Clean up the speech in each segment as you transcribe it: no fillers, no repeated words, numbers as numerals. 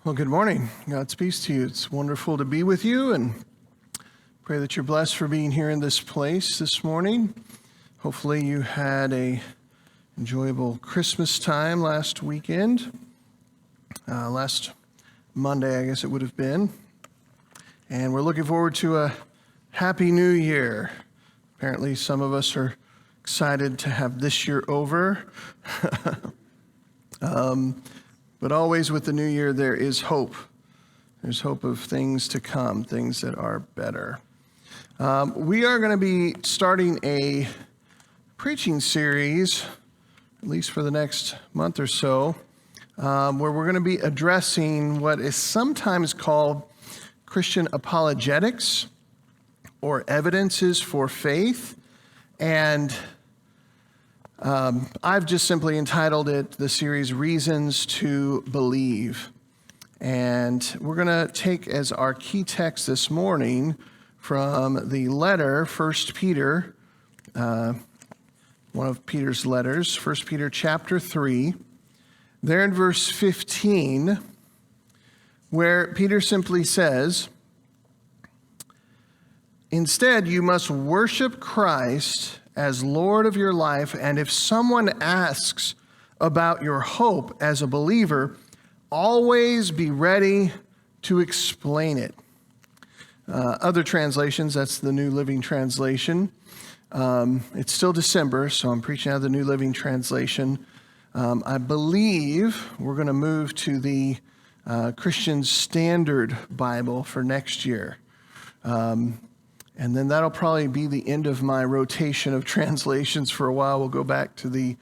Well, good morning. God's peace to you. It's wonderful to be with you, and pray that you're blessed for being here in this place this morning. Hopefully you had a enjoyable Christmas time last weekend. Last Monday, I guess it would have been. And we're looking forward to a happy new year. Apparently some of us are excited to have this year over. But always with the new year, there is hope. There's hope of things to come, things that are better. We are going to be starting a preaching series, at least for the next month or so, where we're going to be addressing what is sometimes called Christian apologetics or evidences for faith. And I've just simply entitled the series Reasons to Believe. And we're going to take as our key text this morning from the letter, 1 Peter, one of Peter's letters, 1 Peter chapter 3, there in verse 15, where Peter simply says, "Instead, you must worship Christ as Lord of your life, and if someone asks about your hope as a believer, always be ready to explain it." Other translations, that's the New Living Translation. It's still December, so I'm preaching out of the New Living Translation. I believe we're going to move to the Christian Standard Bible for next year. And then that'll probably be the end of my rotation of translations for a while. We'll go back to the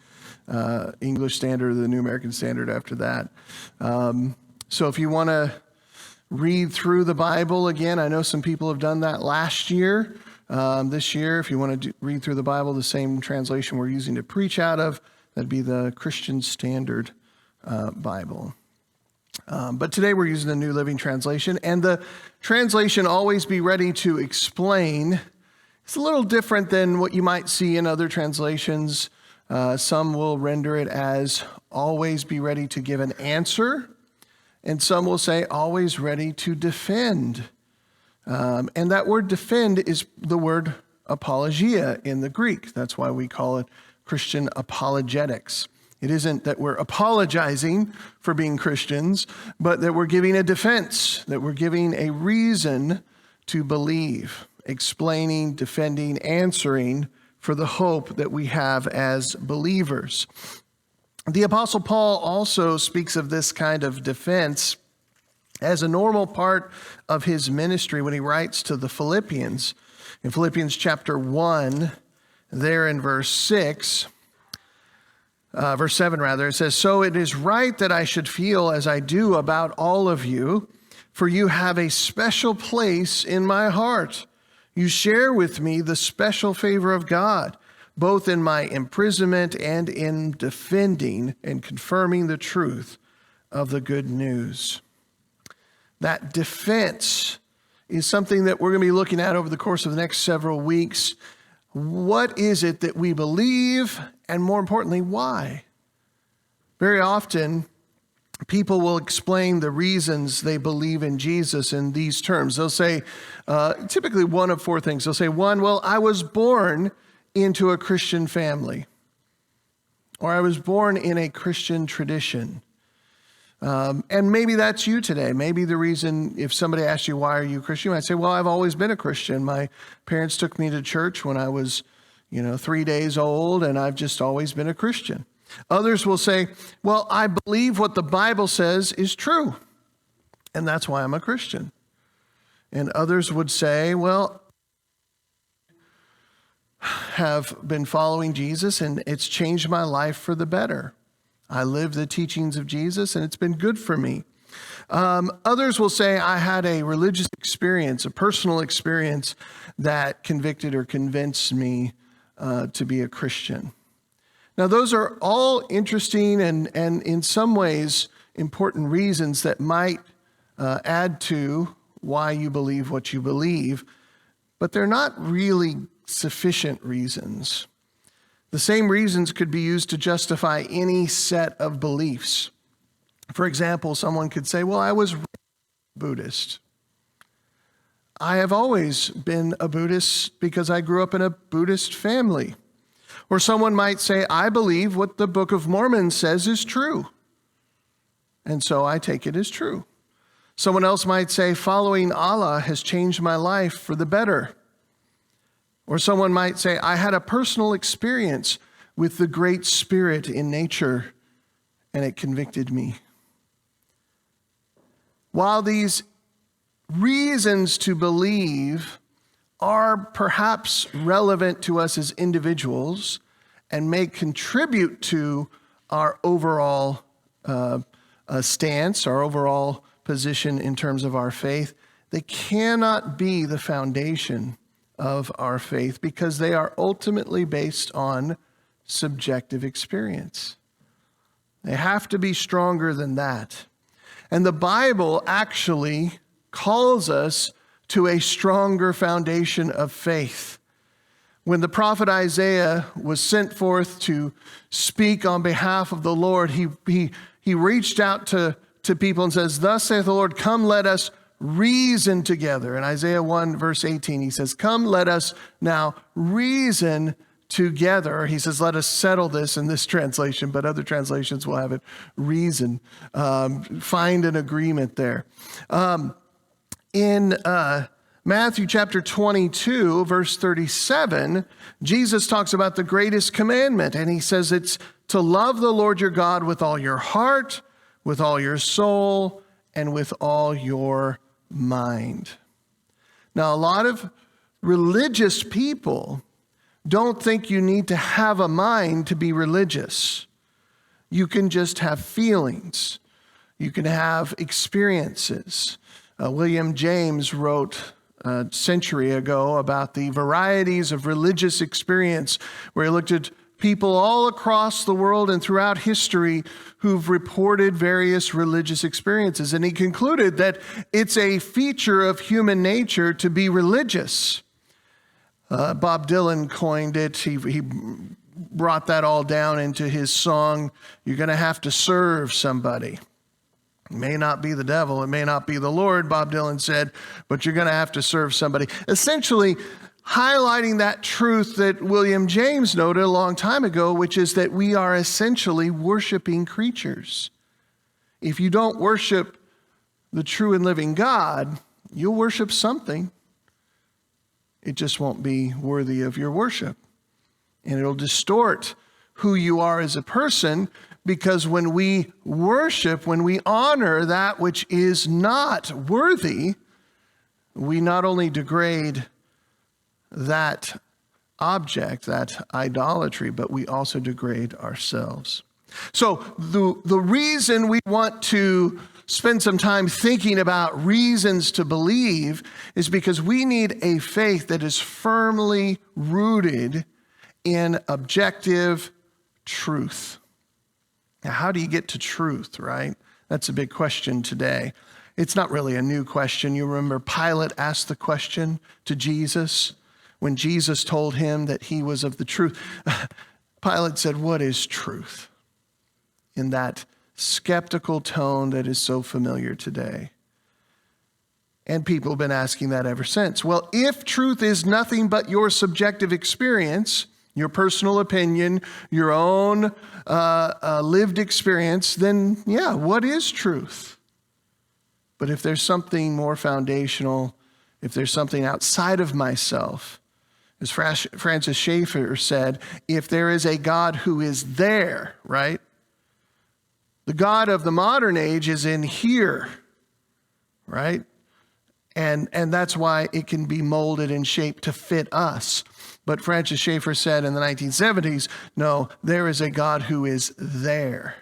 English Standard or the New American Standard after that. So if you want to read through the Bible again, I know some people have done that last year. This year, if you want to read through the Bible, the same translation we're using to preach out of, that'd be the Christian Standard Bible. But today we're using the New Living Translation, and the translation, "always be ready to explain," it's a little different than what you might see in other translations. Some will render it as "always be ready to give an answer," and some will say "always ready to defend." And that word defend is the word apologia in the Greek. That's why we call it Christian apologetics. It isn't that we're apologizing for being Christians, but that we're giving a defense, that we're giving a reason to believe, explaining, defending, answering for the hope that we have as believers. The Apostle Paul also speaks of this kind of defense as a normal part of his ministry when he writes to the Philippians. In Philippians chapter 1, there in verse 7, it says, "So it is right that I should feel as I do about all of you, for you have a special place in my heart. You share with me the special favor of God, both in my imprisonment and in defending and confirming the truth of the good news." That defense is something that we're going to be looking at over the course of the next several weeks. What is it that we believe, and more importantly, why? Very often, people will explain the reasons they believe in Jesus in these terms. They'll say, typically one of four things. They'll say, one, well, I was born into a Christian family, or I was born in a Christian tradition. And maybe that's you today. Maybe the reason, if somebody asks you, why are you a Christian? You might say, well, I've always been a Christian. My parents took me to church when I was, 3 days old, and I've just always been a Christian. Others will say, well, I believe what the Bible says is true, and that's why I'm a Christian. And others would say, well, have been following Jesus, and it's changed my life for the better. I live the teachings of Jesus, and it's been good for me. Others will say, I had a religious experience, a personal experience that convicted or convinced me to be a Christian. Now, those are all interesting and in some ways important reasons that might add to why you believe what you believe, but they're not really sufficient reasons. The same reasons could be used to justify any set of beliefs. For example, someone could say, well, I was Buddhist. I have always been a Buddhist because I grew up in a Buddhist family. Or someone might say, I believe what the Book of Mormon says is true, and so I take it as true. Someone else might say, following Allah has changed my life for the better. Or someone might say, I had a personal experience with the Great Spirit in nature, and it convicted me. While these reasons to believe are perhaps relevant to us as individuals and may contribute to our overall stance, our overall position in terms of our faith, they cannot be the foundation of our faith because they are ultimately based on subjective experience. They have to be stronger than that. And the Bible actually calls us to a stronger foundation of faith. When the prophet Isaiah was sent forth to speak on behalf of the Lord, he reached out to people and says, thus saith the Lord, come let us reason together. In Isaiah 1 verse 18, he says, come let us now reason together. He says, let us settle this in this translation, but other translations will have it reason. Find an agreement there. In Matthew chapter 22, verse 37, Jesus talks about the greatest commandment, and he says it's to love the Lord your God with all your heart, with all your soul, and with all your mind. Now, a lot of religious people don't think you need to have a mind to be religious. You can just have feelings. You can have experiences. William James wrote a century ago about the varieties of religious experience, where he looked at people all across the world and throughout history who've reported various religious experiences. And he concluded that it's a feature of human nature to be religious. Bob Dylan coined it. He brought that all down into his song, You're Gonna Have to Serve Somebody. It may not be the devil, it may not be the Lord, Bob Dylan said, but you're going to have to serve somebody. Essentially highlighting that truth that William James noted a long time ago, which is that we are essentially worshiping creatures. If you don't worship the true and living God, you'll worship something. It just won't be worthy of your worship. And it'll distort who you are as a person, because when we worship, when we honor that which is not worthy, we not only degrade that object, that idolatry, but we also degrade ourselves. So the reason we want to spend some time thinking about reasons to believe is because we need a faith that is firmly rooted in objective truth. Now, how do you get to truth, right? That's a big question today. It's not really a new question. You remember Pilate asked the question to Jesus when Jesus told him that he was of the truth. Pilate said, what is truth? In that skeptical tone that is so familiar today. And people have been asking that ever since. Well, if truth is nothing but your subjective experience, your personal opinion, your own lived experience, then yeah, what is truth? But if there's something more foundational, if there's something outside of myself, as Francis Schaeffer said, if there is a God who is there, right? The God of the modern age is in here, right? And that's why it can be molded and shaped to fit us. But Francis Schaeffer said in the 1970s, no, there is a God who is there.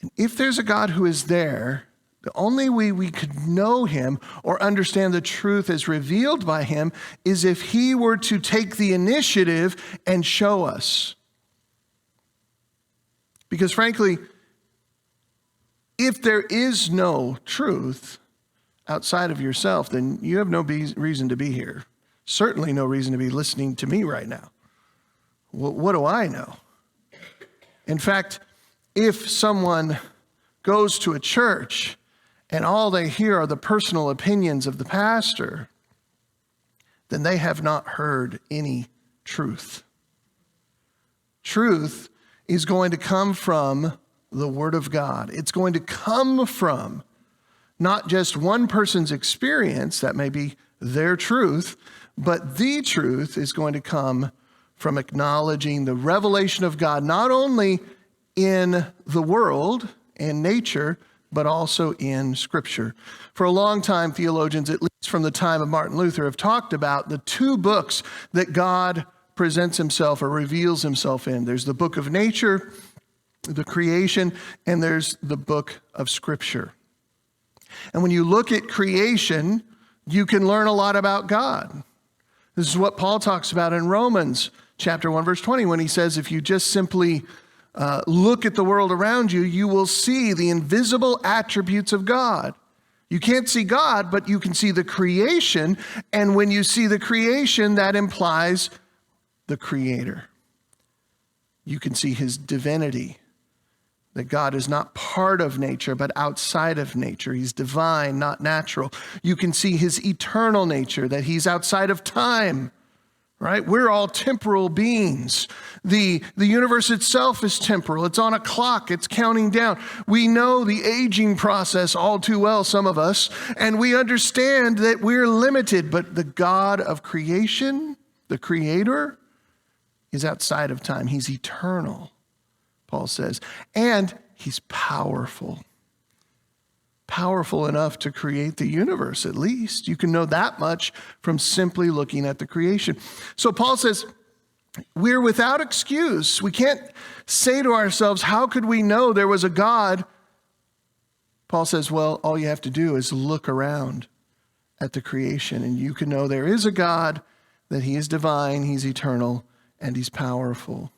And if there's a God who is there, the only way we could know him or understand the truth as revealed by him is if he were to take the initiative and show us. Because frankly, if there is no truth outside of yourself, then you have no reason to be here. Certainly no reason to be listening to me right now. What do I know? In fact, if someone goes to a church and all they hear are the personal opinions of the pastor, then they have not heard any truth. Truth is going to come from the Word of God. It's going to come from not just one person's experience, that may be their truth, but the truth is going to come from acknowledging the revelation of God, not only in the world and nature, but also in Scripture. For a long time, theologians, at least from the time of Martin Luther, have talked about the two books that God presents himself or reveals himself in. There's the book of nature, the creation, and there's the book of Scripture. And when you look at creation, you can learn a lot about God. This is what Paul talks about in Romans chapter 1, verse 20, when he says, if you just simply look at the world around you, you will see the invisible attributes of God. You can't see God, but you can see the creation. And when you see the creation, that implies the Creator. You can see his divinity, that God is not part of nature, but outside of nature. He's divine, not natural. You can see his eternal nature, that he's outside of time, right? We're all temporal beings. The universe itself is temporal. It's on a clock. It's counting down. We know the aging process all too well, some of us, and we understand that we're limited, but the God of creation, the Creator, is outside of time. He's eternal, Paul says, and he's powerful. Powerful enough to create the universe, at least. You can know that much from simply looking at the creation. So Paul says, we're without excuse. We can't say to ourselves, how could we know there was a God? Paul says, well, all you have to do is look around at the creation, and you can know there is a God, that he is divine, he's eternal, and he's powerful.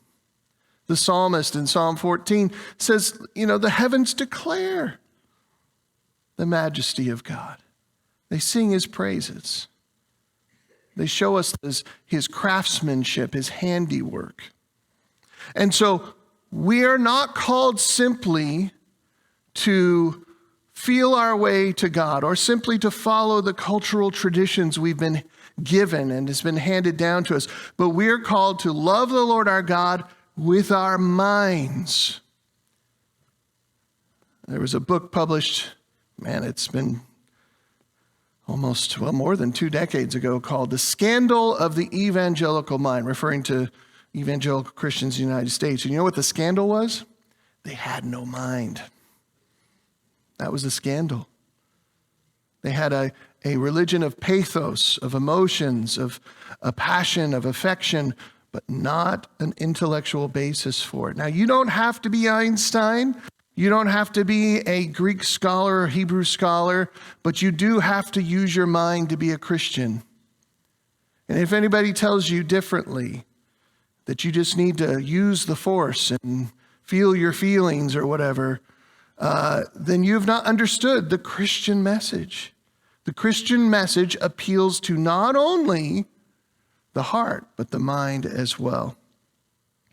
The psalmist in Psalm 14 says, the heavens declare the majesty of God. They sing his praises. They show us his craftsmanship, his handiwork. And so we are not called simply to feel our way to God or simply to follow the cultural traditions we've been given and has been handed down to us, but we're called to love the Lord our God with our minds. There was a book published, it's been more than 2 decades ago, called The Scandal of the Evangelical Mind, referring to evangelical Christians in the United States. And you know what the scandal was? They had no mind. That was the scandal. They had a religion of pathos, of emotions, of a passion, of affection, but not an intellectual basis for it. Now, you don't have to be Einstein. You don't have to be a Greek scholar or Hebrew scholar, but you do have to use your mind to be a Christian. And if anybody tells you differently, that you just need to use the force and feel your feelings or whatever, then you have not understood the Christian message. The Christian message appeals to not only the heart, but the mind as well.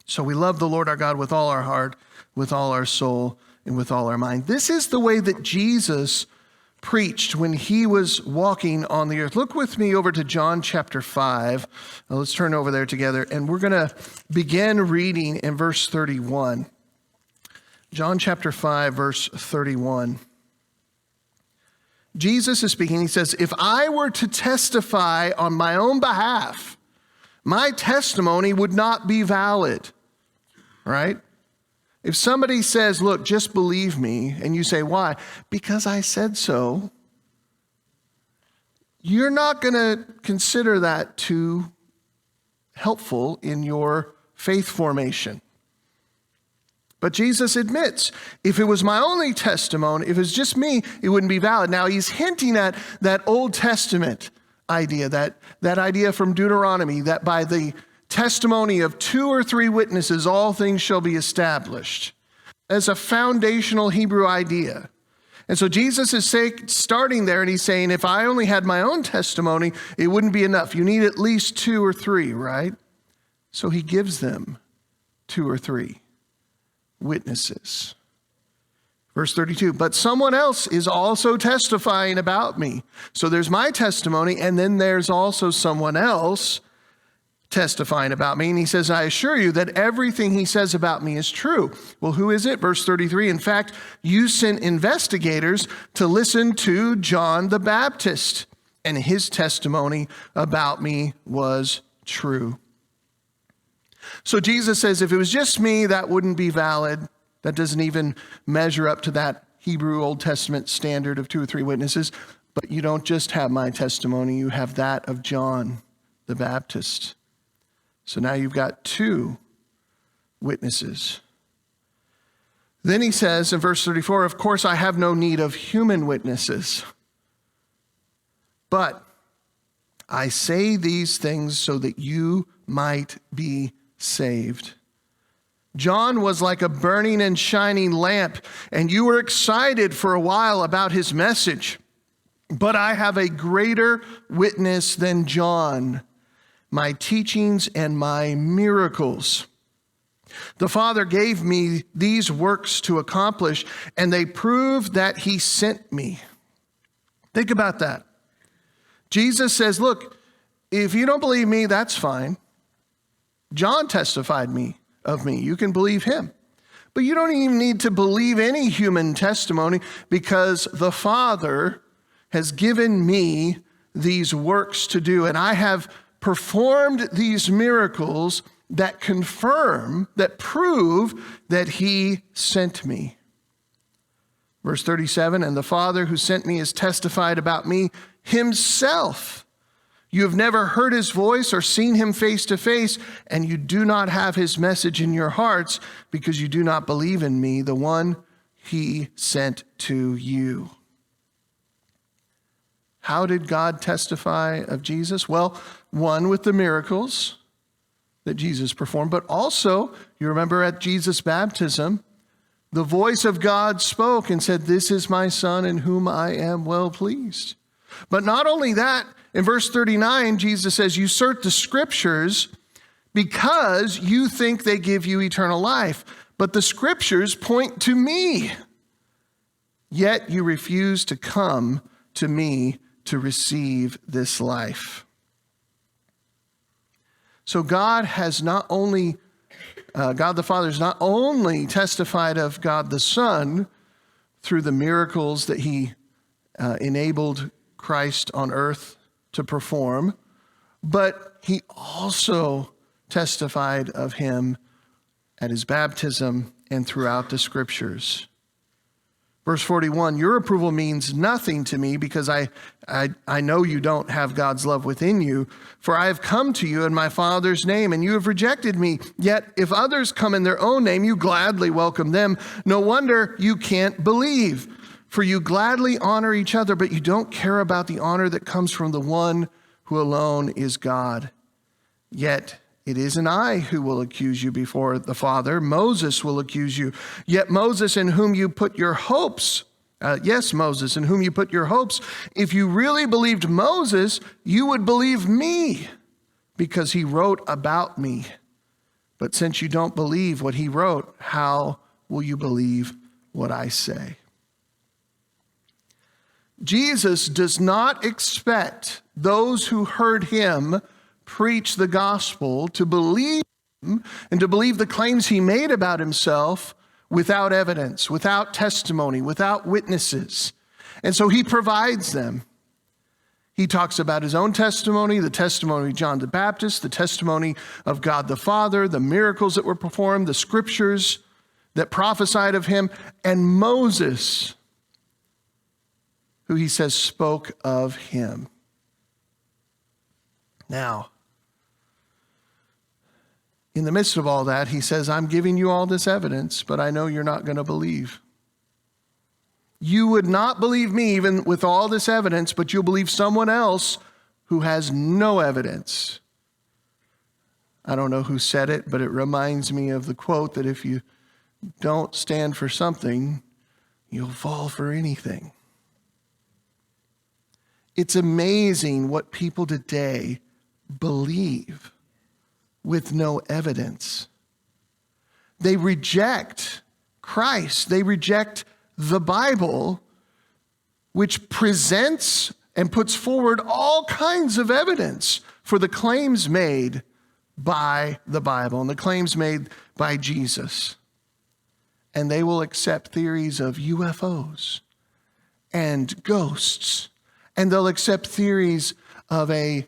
So we love the Lord our God with all our heart, with all our soul, and with all our mind. This is the way that Jesus preached when he was walking on the earth. Look with me over to John chapter 5. Now let's turn over there together, and we're going to begin reading in verse 31. John chapter 5, verse 31. Jesus is speaking. He says, if I were to testify on my own behalf, my testimony would not be valid, right? If somebody says, look, just believe me, and you say, why? Because I said so, you're not going to consider that too helpful in your faith formation. But Jesus admits, if it was my only testimony, if it was just me, it wouldn't be valid. Now, he's hinting at that Old Testament idea, that idea from Deuteronomy, that by the testimony of 2 or 3 witnesses, all things shall be established. As a foundational Hebrew idea. And so Jesus is starting there, and he's saying, if I only had my own testimony, it wouldn't be enough. You need at least 2 or 3, right? So he gives them 2 or 3 witnesses. Verse 32, but someone else is also testifying about me. So there's my testimony, and then there's also someone else testifying about me. And he says, I assure you that everything he says about me is true. Well, who is it? Verse 33, in fact, you sent investigators to listen to John the Baptist, and his testimony about me was true. So Jesus says, if it was just me, that wouldn't be valid. That doesn't even measure up to that Hebrew Old Testament standard of 2 or 3 witnesses. But you don't just have my testimony, you have that of John the Baptist. So now you've got 2 witnesses. Then he says in verse 34, of course, I have no need of human witnesses, but I say these things so that you might be saved. John was like a burning and shining lamp, and you were excited for a while about his message. But I have a greater witness than John, my teachings and my miracles. The Father gave me these works to accomplish, and they prove that he sent me. Think about that. Jesus says, look, if you don't believe me, that's fine. John testified of me. You can believe him. But you don't even need to believe any human testimony, because the Father has given me these works to do, and I have performed these miracles that confirm, that prove that he sent me. Verse 37, and the Father who sent me has testified about me himself. You have never heard his voice or seen him face to face, and you do not have his message in your hearts because you do not believe in me, the one he sent to you. How did God testify of Jesus? Well, one, with the miracles that Jesus performed, but also, you remember at Jesus' baptism, the voice of God spoke and said, this is my Son in whom I am well pleased. But not only that, in verse 39, Jesus says, you search the scriptures because you think they give you eternal life, but the scriptures point to me. Yet you refuse to come to me to receive this life. So God the Father has not only testified of God the Son through the miracles that he enabled Christ on earth to perform, but he also testified of him at his baptism and throughout the scriptures. Verse 41, your approval means nothing to me because I know you don't have God's love within you, for I have come to you in my Father's name, and you have rejected me. Yet if others come in their own name, you gladly welcome them. No wonder you can't believe, for you gladly honor each other, but you don't care about the honor that comes from the one who alone is God. Yet it isn't I who will accuse you before the Father. Moses will accuse you. Yet Moses, in whom you put your hopes, Moses, in whom you put your hopes, if you really believed Moses, you would believe me, because he wrote about me. But since you don't believe what he wrote, how will you believe what I say? Jesus does not expect those who heard him preach the gospel to believe him and to believe the claims he made about himself without evidence, without testimony, without witnesses. And so he provides them. He talks about his own testimony, the testimony of John the Baptist, the testimony of God the Father, the miracles that were performed, the scriptures that prophesied of him, and Moses, who he says spoke of him. Now, in the midst of all that, he says, I'm giving you all this evidence, but I know you're not going to believe. You would not believe me even with all this evidence, but you'll believe someone else who has no evidence. I don't know who said it, but it reminds me of the quote that if you don't stand for something, you'll fall for anything. It's amazing what people today believe with no evidence. They reject Christ. They reject the Bible, which presents and puts forward all kinds of evidence for the claims made by the Bible and the claims made by Jesus. And they will accept theories of UFOs and ghosts. And they'll accept theories of a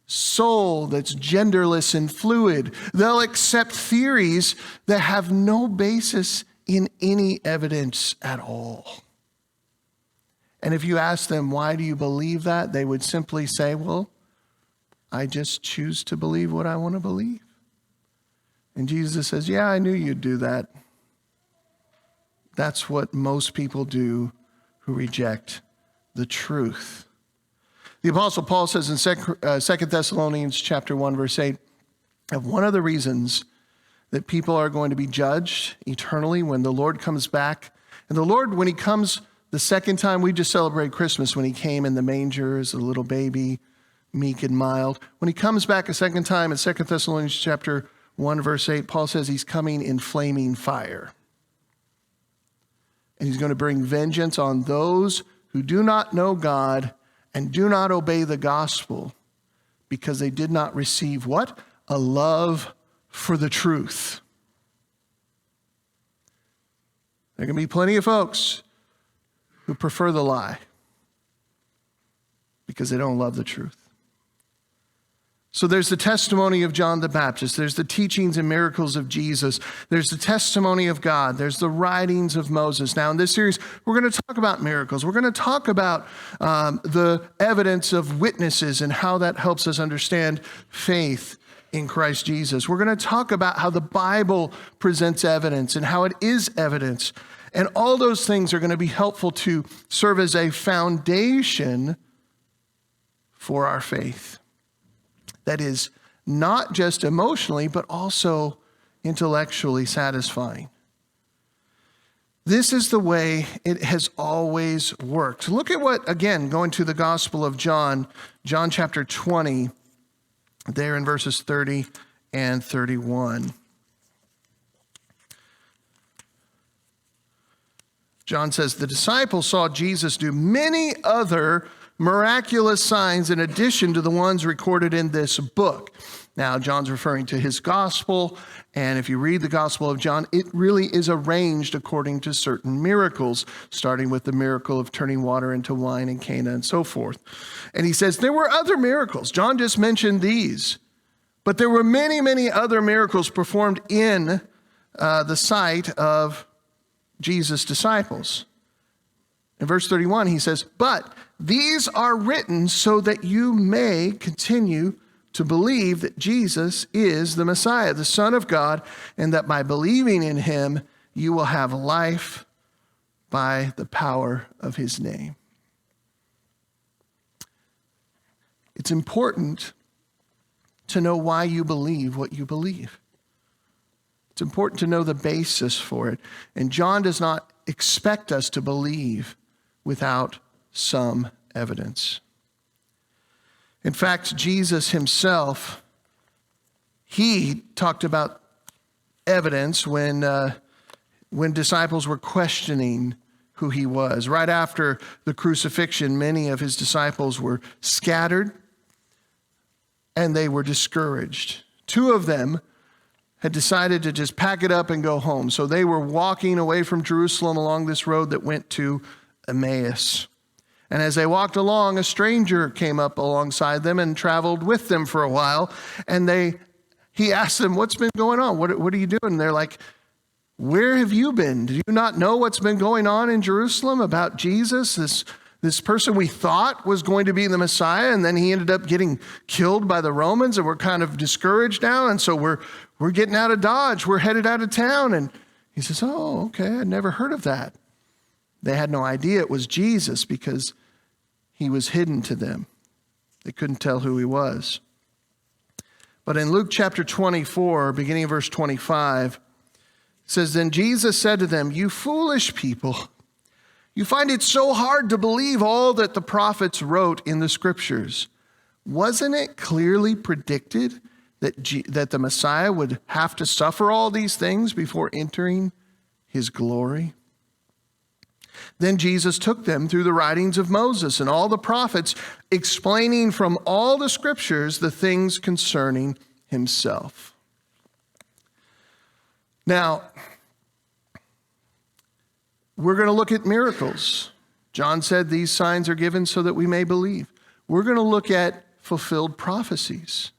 soul that's genderless and fluid. They'll accept theories that have no basis in any evidence at all. And if you ask them, why do you believe that? They would simply say, well, I just choose to believe what I want to believe. And Jesus says, yeah, I knew you'd do that. That's what most people do who reject the truth. The Apostle Paul says in 2 Thessalonians chapter 1, verse 8, that one of the reasons that people are going to be judged eternally when the Lord comes back, and the Lord, when he comes the second time, we just celebrate Christmas when he came in the manger as a little baby, meek and mild. When he comes back a second time in 2 Thessalonians chapter 1, verse 8, Paul says he's coming in flaming fire. And he's going to bring vengeance on those who do not know God and do not obey the gospel because they did not receive what? A love for the truth. There can be plenty of folks who prefer the lie because they don't love the truth. So there's the testimony of John the Baptist. There's the teachings and miracles of Jesus. There's the testimony of God. There's the writings of Moses. Now in this series, we're going to talk about miracles. We're going to talk about the evidence of witnesses and how that helps us understand faith in Christ Jesus. We're going to talk about how the Bible presents evidence and how it is evidence. And all those things are going to be helpful to serve as a foundation for our faith. That is not just emotionally, but also intellectually satisfying. This is the way it has always worked. Look at what, again, going to the Gospel of John, John chapter 20, there in verses 30 and 31. John says, the disciples saw Jesus do many other miraculous signs in addition to the ones recorded in this book. Now, John's referring to his gospel, and if you read the Gospel of John, it really is arranged according to certain miracles, starting with the miracle of turning water into wine in Cana and so forth. And he says there were other miracles. John just mentioned these, but there were many, many other miracles performed in the sight of Jesus' disciples. In verse 31, he says, but these are written so that you may continue to believe that Jesus is the Messiah, the Son of God, and that by believing in him, you will have life by the power of his name. It's important to know why you believe what you believe. It's important to know the basis for it. And John does not expect us to believe without some evidence. In fact, Jesus himself, he talked about evidence when disciples were questioning who he was. Right after the crucifixion, many of his disciples were scattered and they were discouraged. Two of them had decided to just pack it up and go home. So they were walking away from Jerusalem along this road that went to Emmaus. And as they walked along, a stranger came up alongside them and traveled with them for a while. And he asked them, what's been going on? What are you doing? And they're like, where have you been? Do you not know what's been going on in Jerusalem about Jesus, this person we thought was going to be the Messiah, and then he ended up getting killed by the Romans, and we're kind of discouraged now, and so we're getting out of Dodge. We're headed out of town. And he says, oh, okay, I'd never heard of that. They had no idea it was Jesus because he was hidden to them. They couldn't tell who he was. But in Luke chapter 24, beginning of verse 25, it says, then Jesus said to them, you foolish people, you find it so hard to believe all that the prophets wrote in the scriptures. Wasn't it clearly predicted that the Messiah would have to suffer all these things before entering his glory? Then Jesus took them through the writings of Moses and all the prophets, explaining from all the scriptures the things concerning himself. Now, we're going to look at miracles. John said these signs are given so that we may believe. We're going to look at fulfilled prophecies.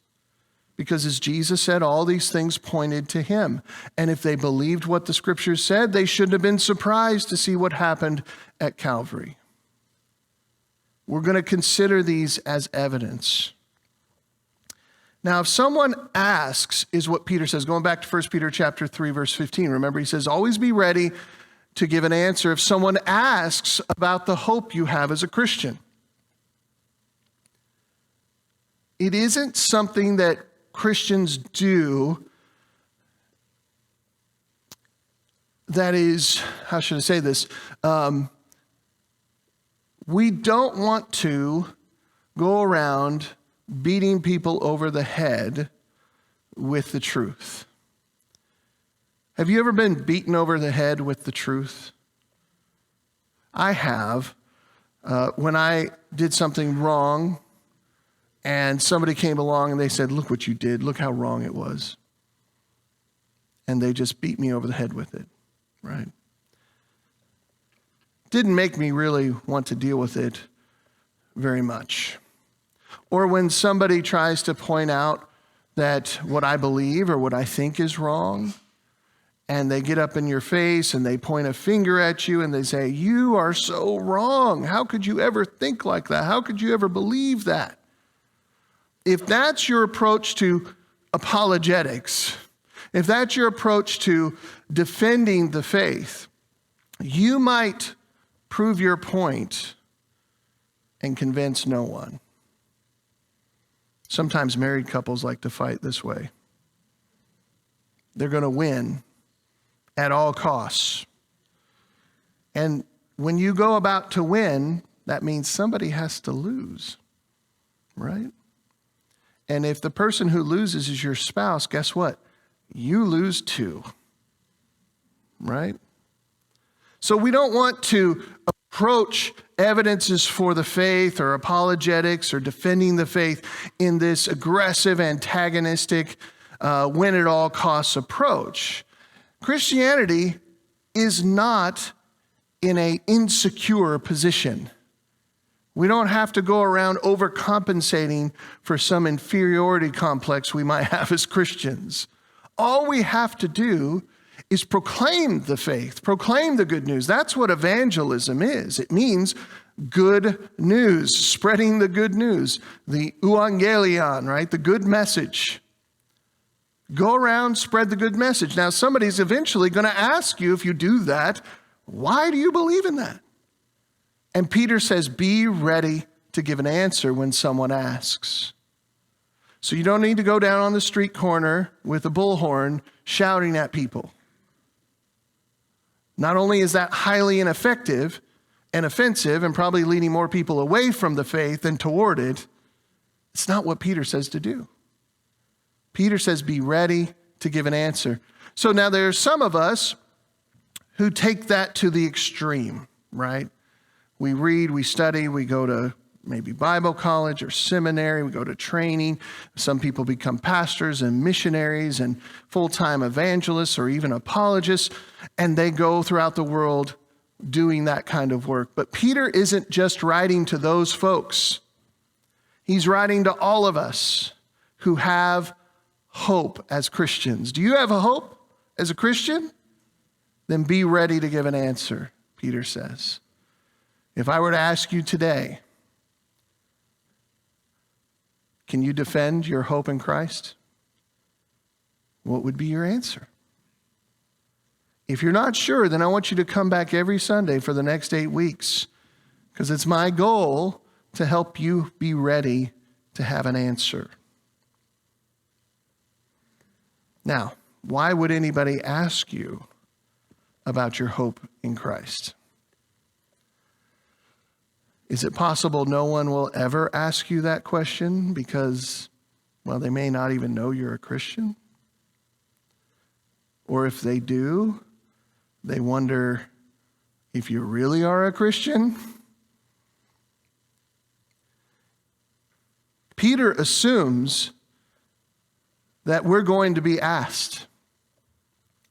Because as Jesus said, all these things pointed to him. And if they believed what the scriptures said, they shouldn't have been surprised to see what happened at Calvary. We're going to consider these as evidence. Now, if someone asks, is what Peter says, going back to 1 Peter chapter 3, verse 15. Remember, he says, always be ready to give an answer if someone asks about the hope you have as a Christian. It isn't something that Christians do that is, how should I say this? We don't want to go around beating people over the head with the truth. Have you ever been beaten over the head with the truth? I have. When I did something wrong and somebody came along and they said, look what you did, look how wrong it was. And they just beat me over the head with it, right? Didn't make me really want to deal with it very much. Or when somebody tries to point out that what I believe or what I think is wrong, and they get up in your face and they point a finger at you and they say, you are so wrong. How could you ever think like that? How could you ever believe that? If that's your approach to apologetics, if that's your approach to defending the faith, you might prove your point and convince no one. Sometimes married couples like to fight this way. They're going to win at all costs. And when you go about to win, that means somebody has to lose, right? And if the person who loses is your spouse, guess what? You lose too, right? So we don't want to approach evidences for the faith or apologetics or defending the faith in this aggressive, antagonistic, win at all costs approach. Christianity is not in an insecure position. We don't have to go around overcompensating for some inferiority complex we might have as Christians. All we have to do is proclaim the faith, proclaim the good news. That's what evangelism is. It means good news, spreading the good news, the euangelion, right? The good message. Go around, spread the good message. Now, somebody's eventually going to ask you, if you do that, why do you believe in that? And Peter says, be ready to give an answer when someone asks. So you don't need to go down on the street corner with a bullhorn shouting at people. Not only is that highly ineffective and offensive and probably leading more people away from the faith than toward it, it's not what Peter says to do. Peter says, be ready to give an answer. So now there are some of us who take that to the extreme, right? We read, we study, we go to maybe Bible college or seminary, we go to training. Some people become pastors and missionaries and full-time evangelists or even apologists, and they go throughout the world doing that kind of work. But Peter isn't just writing to those folks. He's writing to all of us who have hope as Christians. Do you have a hope as a Christian? Then be ready to give an answer, Peter says. If I were to ask you today, can you defend your hope in Christ? What would be your answer? If you're not sure, then I want you to come back every Sunday for the next 8 weeks, because it's my goal to help you be ready to have an answer. Now, why would anybody ask you about your hope in Christ? Is it possible no one will ever ask you that question because, well, they may not even know you're a Christian? Or if they do, they wonder, if you really are a Christian, Peter assumes that we're going to be asked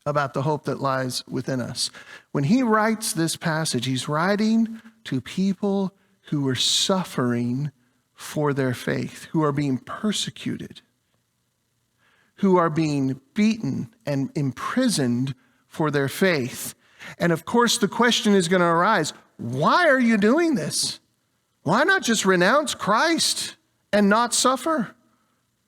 about the hope that lies within us. When he writes this passage, he's writing to people who are suffering for their faith, who are being persecuted, who are being beaten and imprisoned for their faith. And of course, the question is going to arise, why are you doing this? Why not just renounce Christ and not suffer?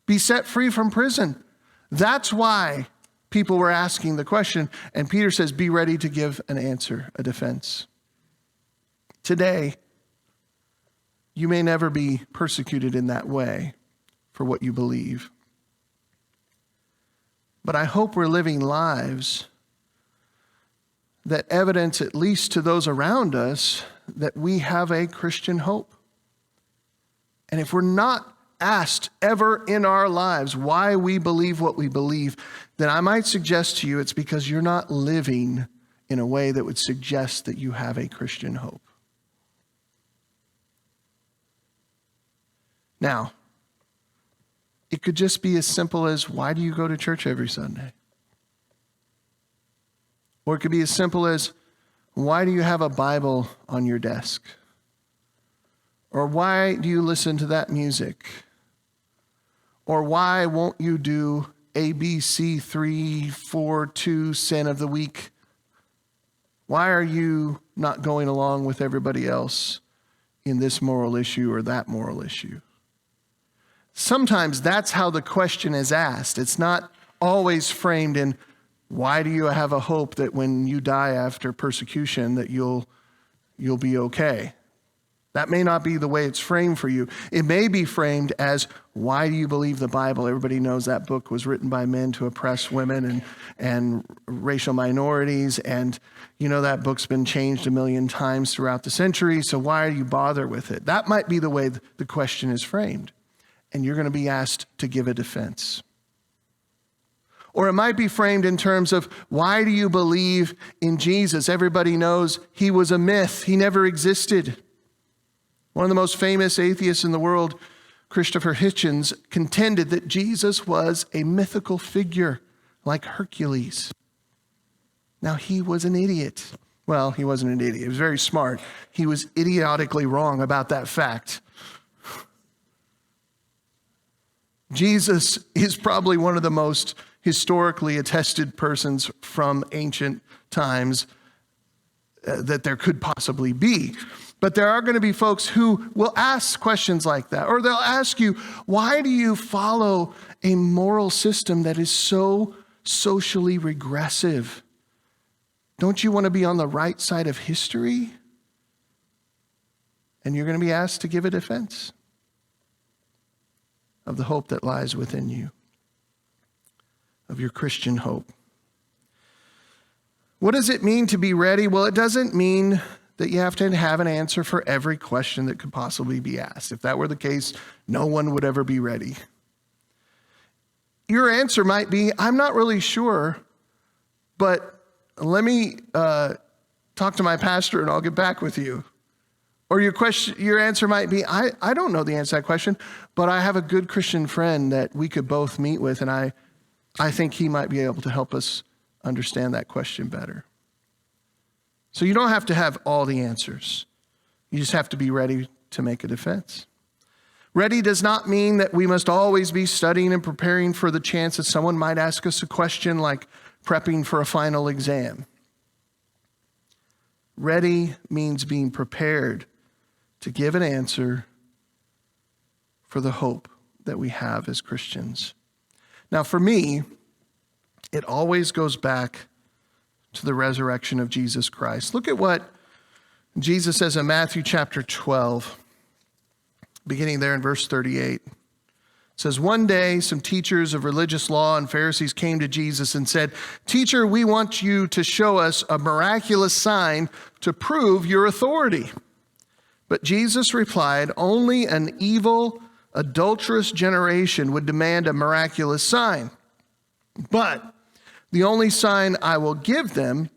Be set free from prison. That's why people were asking the question. And Peter says, be ready to give an answer, a defense. Today, you may never be persecuted in that way for what you believe. But I hope we're living lives that evidence, at least to those around us, that we have a Christian hope. And if we're not asked ever in our lives why we believe what we believe, then I might suggest to you it's because you're not living in a way that would suggest that you have a Christian hope. Now, it could just be as simple as, why do you go to church every Sunday? Or it could be as simple as, why do you have a Bible on your desk? Or why do you listen to that music? Or why won't you do ABC 3, 4, 2 sin of the week? Why are you not going along with everybody else in this moral issue or that moral issue? Sometimes that's how the question is asked. It's not always framed in, why do you have a hope that when you die after persecution that you'll be okay? That may not be the way it's framed for you. It may be framed as, why do you believe the Bible? Everybody knows that book was written by men to oppress women and racial minorities. And you know that book's been changed a million times throughout the century. So why do you bother with it? That might be the way the question is framed. And you're going to be asked to give a defense. Or it might be framed in terms of, why do you believe in Jesus? Everybody knows he was a myth. He never existed. One of the most famous atheists in the world, Christopher Hitchens, contended that Jesus was a mythical figure like Hercules. Now, he was an idiot. Well, he wasn't an idiot. He was very smart. He was idiotically wrong about that fact. Jesus is probably one of the most historically attested persons from ancient times that there could possibly be. But there are going to be folks who will ask questions like that, or they'll ask you, why do you follow a moral system that is so socially regressive? Don't you want to be on the right side of history? And you're going to be asked to give a defense of the hope that lies within you, of your Christian hope. What does it mean to be ready? Well, it doesn't mean that you have to have an answer for every question that could possibly be asked. If that were the case, no one would ever be ready. Your answer might be, I'm not really sure, but let me talk to my pastor and I'll get back with you. Or your answer might be, I don't know the answer to that question, but I have a good Christian friend that we could both meet with, and I think he might be able to help us understand that question better. So you don't have to have all the answers. You just have to be ready to make a defense. Ready does not mean that we must always be studying and preparing for the chance that someone might ask us a question like prepping for a final exam. Ready means being prepared to give an answer for the hope that we have as Christians. Now, for me, it always goes back to the resurrection of Jesus Christ. Look at what Jesus says in Matthew chapter 12, beginning there in verse 38. It says, one day some teachers of religious law and Pharisees came to Jesus and said, "Teacher, we want you to show us a miraculous sign to prove your authority." But Jesus replied, "Only an evil, adulterous generation would demand a miraculous sign. But the only sign I will give them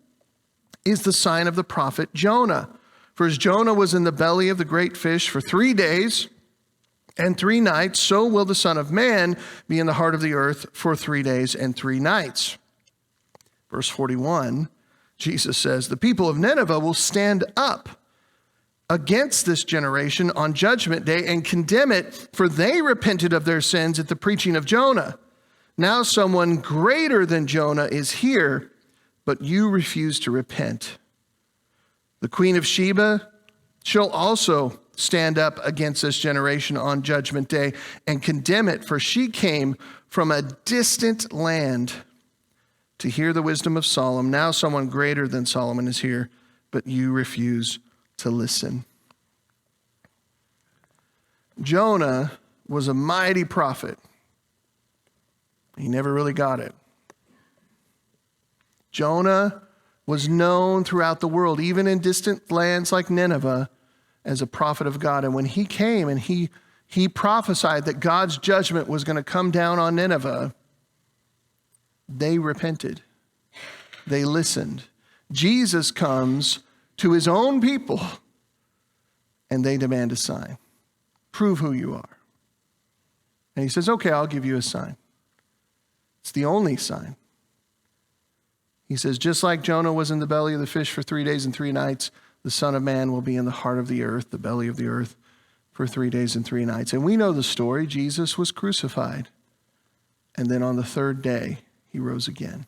is the sign of the prophet Jonah. For as Jonah was in the belly of the great fish for 3 days and 3 nights, so will the Son of Man be in the heart of the earth for 3 days and 3 nights. Verse 41, Jesus says, the people of Nineveh will stand up against this generation on judgment day and condemn it, for they repented of their sins at the preaching of Jonah. Now someone greater than Jonah is here, but you refuse to repent. The Queen of Sheba shall also stand up against this generation on judgment day and condemn it, for she came from a distant land to hear the wisdom of Solomon. Now someone greater than Solomon is here, but you refuse to listen. Jonah was a mighty prophet. He never really got it. Jonah was known throughout the world, even in distant lands like Nineveh, as a prophet of God. And when he came and he prophesied that God's judgment was going to come down on Nineveh, they repented. They listened. Jesus comes to his own people and they demand a sign. Prove who you are. And he says, okay, I'll give you a sign. It's the only sign. He says, just like Jonah was in the belly of the fish for 3 days and 3 nights, the Son of Man will be in the heart of the earth, the belly of the earth, for 3 days and 3 nights. And we know the story. Jesus was crucified. And then on the 3rd day, he rose again.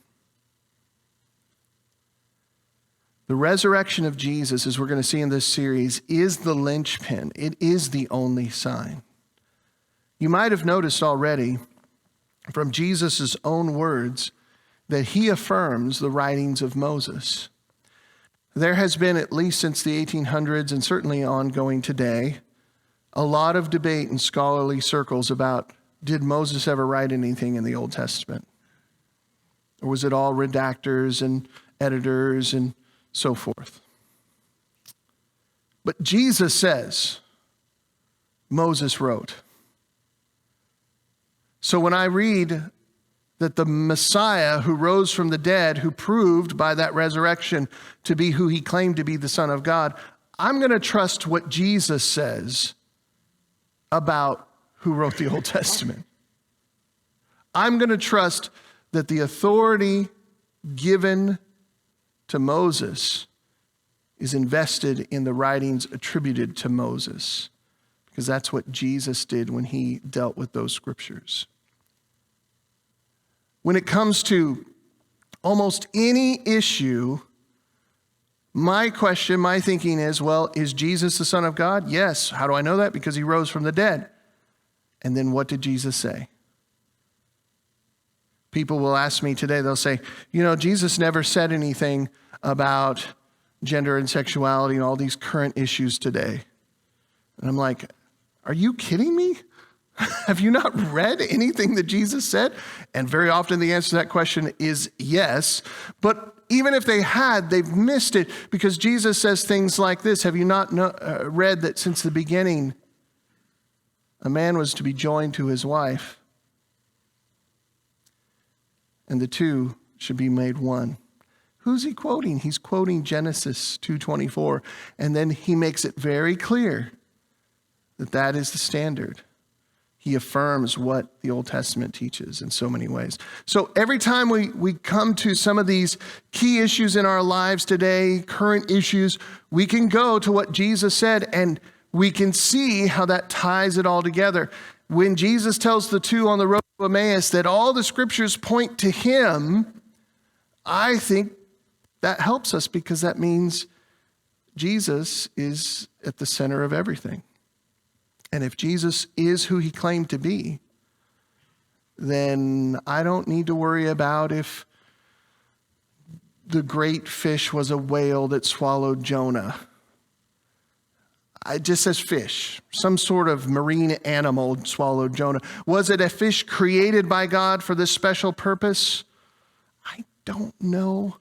The resurrection of Jesus, as we're going to see in this series, is the linchpin. It is the only sign. You might have noticed already from Jesus' own words that he affirms the writings of Moses. There has been, at least since the 1800s and certainly ongoing today, a lot of debate in scholarly circles about, did Moses ever write anything in the Old Testament? Or was it all redactors and editors and so forth? But Jesus says Moses wrote. So when I read that the Messiah who rose from the dead, who proved by that resurrection to be who he claimed to be, the Son of God, I'm going to trust what Jesus says about who wrote the Old Testament. I'm going to trust that the authority given to Moses is invested in the writings attributed to Moses, because that's what Jesus did when he dealt with those scriptures. When it comes to almost any issue, my question, my thinking is, well, is Jesus the Son of God? Yes. How do I know that? Because he rose from the dead. And then what did Jesus say? People will ask me today, they'll say, Jesus never said anything about gender and sexuality and all these current issues today. And I'm like, are you kidding me? Have you not read anything that Jesus said? And very often the answer to that question is yes. But even if they had, they've missed it, because Jesus says things like this. Have you not read that since the beginning, a man was to be joined to his wife, and the two should be made one? Who's he quoting? He's quoting Genesis 2:24. And then he makes it very clear that that is the standard. He affirms what the Old Testament teaches in so many ways. So every time we come to some of these key issues in our lives today, current issues, we can go to what Jesus said and we can see how that ties it all together. When Jesus tells the two on the road to Emmaus that all the scriptures point to him, I think that helps us, because that means Jesus is at the center of everything. And if Jesus is who he claimed to be, then I don't need to worry about if the great fish was a whale that swallowed Jonah. It just says fish. Some sort of marine animal swallowed Jonah. Was it a fish created by God for this special purpose? I don't know.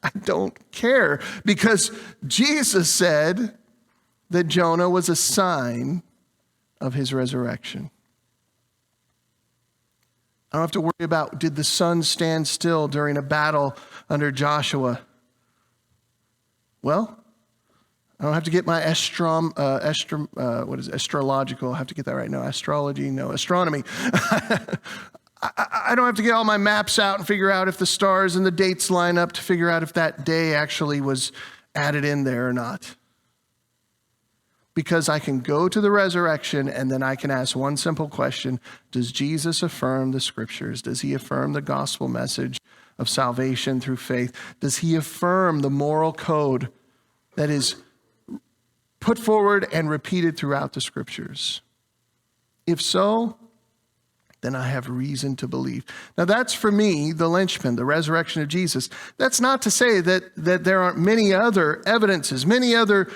I don't care, because Jesus said that Jonah was a sign of his resurrection. I don't have to worry about, did the sun stand still during a battle under Joshua? Well, I don't have to get my astrological, I have to get that right. No, astrology, no, astronomy. I don't have to get all my maps out and figure out if the stars and the dates line up to figure out if that day actually was added in there or not. Because I can go to the resurrection and then I can ask one simple question. Does Jesus affirm the scriptures? Does he affirm the gospel message of salvation through faith? Does he affirm the moral code that is put forward and repeated throughout the scriptures? If so, then I have reason to believe. Now that's for me, the linchpin, the resurrection of Jesus. That's not to say that there aren't many other evidences, many other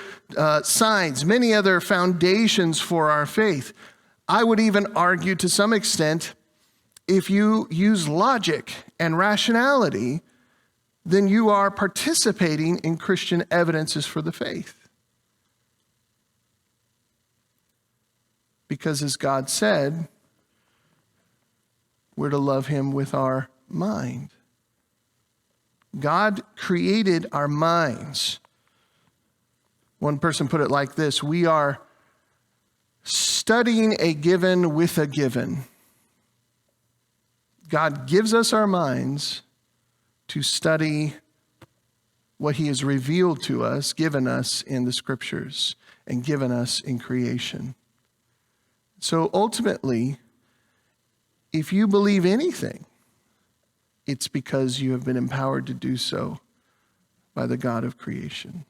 signs, many other foundations for our faith. I would even argue to some extent, if you use logic and rationality, then you are participating in Christian evidences for the faith. Because as God said, we're to love him with our mind. God created our minds. One person put it like this: we are studying a given with a given. God gives us our minds to study what he has revealed to us, given us in the scriptures, and given us in creation. So ultimately, if you believe anything, it's because you have been empowered to do so by the God of creation.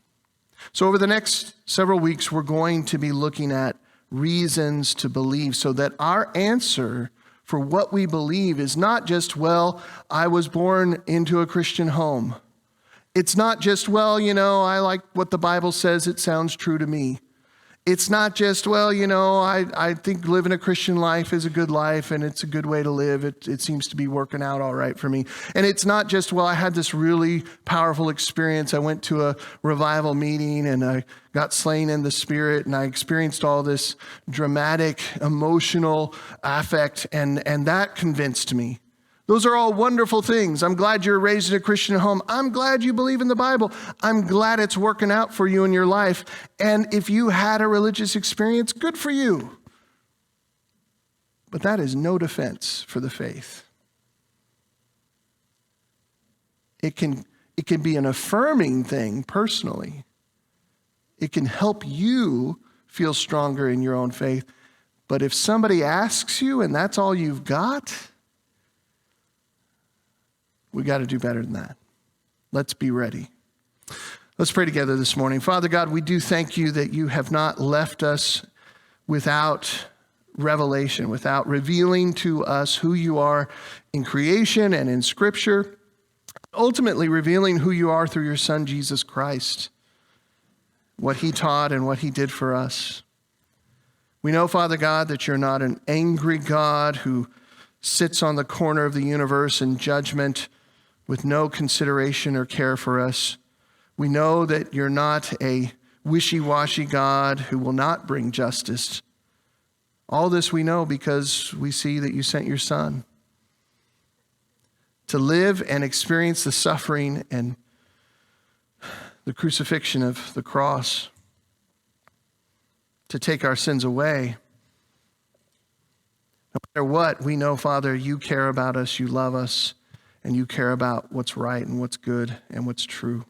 So over the next several weeks, we're going to be looking at reasons to believe, so that our answer for what we believe is not just, well, I was born into a Christian home. It's not just, well, I like what the Bible says, it sounds true to me. It's not just, well, I think living a Christian life is a good life and it's a good way to live. It seems to be working out all right for me. And it's not just, well, I had this really powerful experience. I went to a revival meeting and I got slain in the spirit and I experienced all this dramatic, emotional affect and that convinced me. Those are all wonderful things. I'm glad you're raised in a Christian home. I'm glad you believe in the Bible. I'm glad it's working out for you in your life. And if you had a religious experience, good for you. But that is no defense for the faith. It can be an affirming thing personally. It can help you feel stronger in your own faith. But if somebody asks you and that's all you've got, we got to do better than that. Let's be ready. Let's pray together this morning. Father God, we do thank you that you have not left us without revelation, without revealing to us who you are in creation and in Scripture, ultimately revealing who you are through your Son, Jesus Christ, what he taught and what he did for us. We know, Father God, that you're not an angry God who sits on the corner of the universe in judgment with no consideration or care for us. We know that you're not a wishy-washy God who will not bring justice. All this we know because we see that you sent your Son to live and experience the suffering and the crucifixion of the cross, to take our sins away. No matter what, we know, Father, you care about us, you love us, and you care about what's right and what's good and what's true.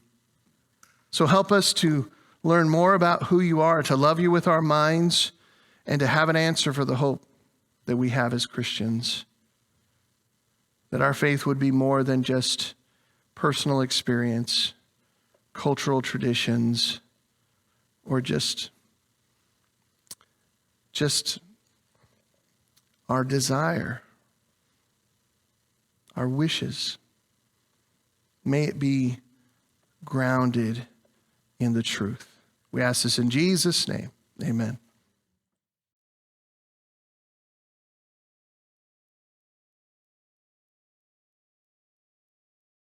So help us to learn more about who you are, to love you with our minds, and to have an answer for the hope that we have as Christians. That our faith would be more than just personal experience, cultural traditions, or just our desire, our wishes. May it be grounded in the truth. We ask this in Jesus' name. Amen.